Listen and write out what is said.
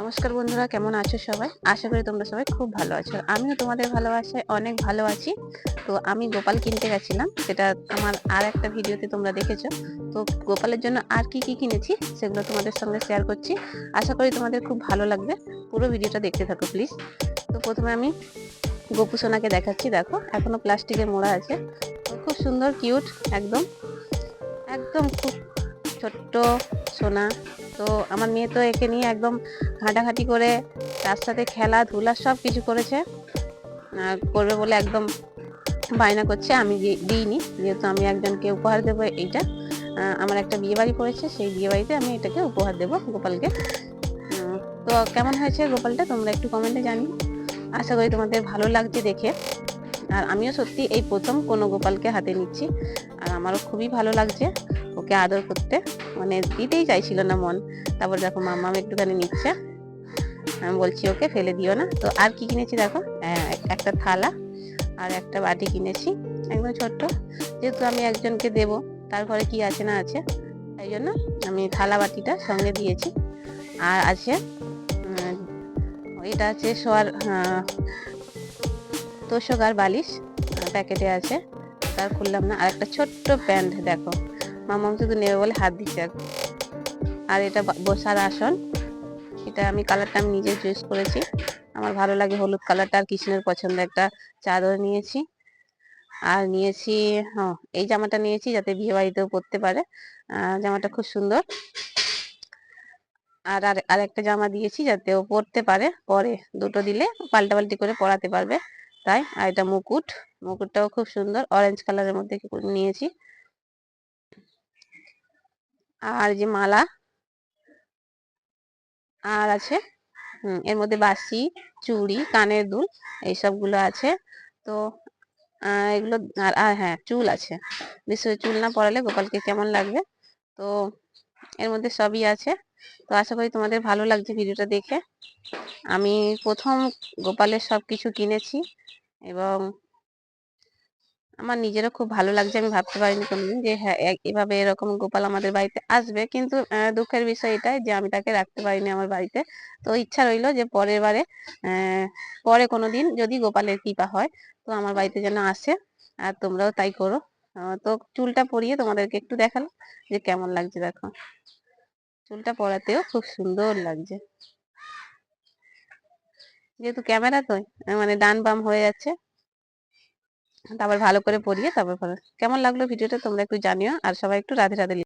নমস্কার বন্ধুরা, কেমন আছো সবাই? আশা করি তোমরা সবাই খুব ভালো আছো। আমিও তোমাদের ভালোবাসায় অনেক ভালো আছি। তো আমি গোপাল কিনতে গেছিলাম, সেটা আমার আর একটা ভিডিওতে তোমরা দেখেছো। তো গোপালের জন্য আর কি কি কিনেছি সেগুলো তোমাদের সঙ্গে শেয়ার করছি। আশা করি তোমাদের খুব ভালো লাগবে। পুরো ভিডিওটা দেখতে থাকো প্লিজ। তো প্রথমে আমি গোপু সোনাকে দেখাচ্ছি। দেখো, এখনো প্লাস্টিকে মোড়া আছে। তো খুব সুন্দর, কিউট, একদম একদম খুব ছোট্ট সোনা। তো আমার মেয়ে তো একে নিয়ে একদম ঘাঁটাঘাঁটি করে তার সাথে খেলাধুলা সব কিছু করেছে, করবে বলে একদম বায়না করছে। আমি দিইনি, যেহেতু আমি একজনকে উপহার দেবো এইটা। আমার একটা বিয়ে বাড়ি পড়েছে, সেই বিয়ে বাড়িতে আমি এটাকে উপহার দেবো গোপালকে। তো কেমন হয়েছে গোপালটা তোমরা একটু কমেন্টে জানিও। আশা করি তোমাদের ভালো লাগছে দেখে। আর আমিও সত্যি এই প্রথম কোনো গোপালকে হাতে নিচ্ছি, আর আমারও খুবই ভালো লাগছে ওকে আদর করতে। মানে দিতেই চাইছিল না মন, তারপর দেখো মাম্মাম একটুখানি নিচ্ছে। আমি বলছি ওকে ফেলে দিও না। তো আর কি কিনেছি দেখো, একটা থালা আর একটা বাটি কিনেছি, একদম ছোট্ট। যেহেতু আমি একজনকে দেব, তার ঘরে কি আছে না আছে, তাই জন্য আমি থালা বাটিটা সঙ্গে দিয়েছি। আর আছে এটা আছে শোয়ার তোষক আর বালিশ, প্যাকেটে আছে, তার খুললাম না। আর একটা ছোট্ট প্যান্ট দেখো, মামাম শুধু নেবে বলে হাত দিচ্ছে। আর এটা বসার আসন, এটা আমি কালারটা আমি নিজে চয়েস করেছি, আমার ভালো লাগে হলুদ কালারটা। আর কৃষ্ণের পছন্দ একটা চাদর নিয়েছি। আর নিয়েছি এই জামাটা নিয়েছি যাতে বিয়ে বাড়িতেও পরতে পারে, জামাটা খুব সুন্দর। আর আর একটা জামা দিয়েছি যাতে ও পরতে পারে, পরে দুটো দিলে পাল্টাপাল্টি করে পরাতে পারবে তাই। আর এটা মুকুটটাও খুব সুন্দর, অরেঞ্জ কালারের মধ্যে নিয়েছি। আর যে মালা, আর আছে এর মধ্যে বাসি, চুড়ি, কানের দুল, এইসবগুলো আছে। তো এগুলো আর হ্যাঁ, চুল আছে। বিশেষ চুল না পরালে গোপালকে কেমন লাগবে। তো এর মধ্যে সবই আছে। তো আশা করি তোমাদের ভালো লাগছে ভিডিওটা দেখে। আমি প্রথম গোপালের সবকিছু কিনেছি এবং আমার নিজেরও খুব ভালো লাগছে। আমি ভাবতে পারিনি কোনোদিন যে হ্যাঁ এভাবে এরকম গোপাল আমাদের বাড়িতে আসবে, কিন্তু দুঃখের বিষয় এটাই যে আমি তাকে রাখতে পারিনি আমার বাড়িতে। তো ইচ্ছা রইলো যে পরের বারে পরে কোনোদিন যদি গোপালের কৃপা হয় তো আমার বাড়িতে যেন আসে, আর তোমরাও তাই করো। তো চুলটা পরিয়ে তোমাদেরকে একটু দেখালাম যে কেমন লাগছে। দেখো, চুলটা পরাতেও খুব সুন্দর লাগছে, যেহেতু ক্যামেরা তো মানে ডান বাম হয়ে যাচ্ছে। তারপর ভালো করে পরিয়ে তারপর কেমন লাগলো ভিডিওটা তোমরা একটু জানিও। আর সবাই একটু রাধে রাধে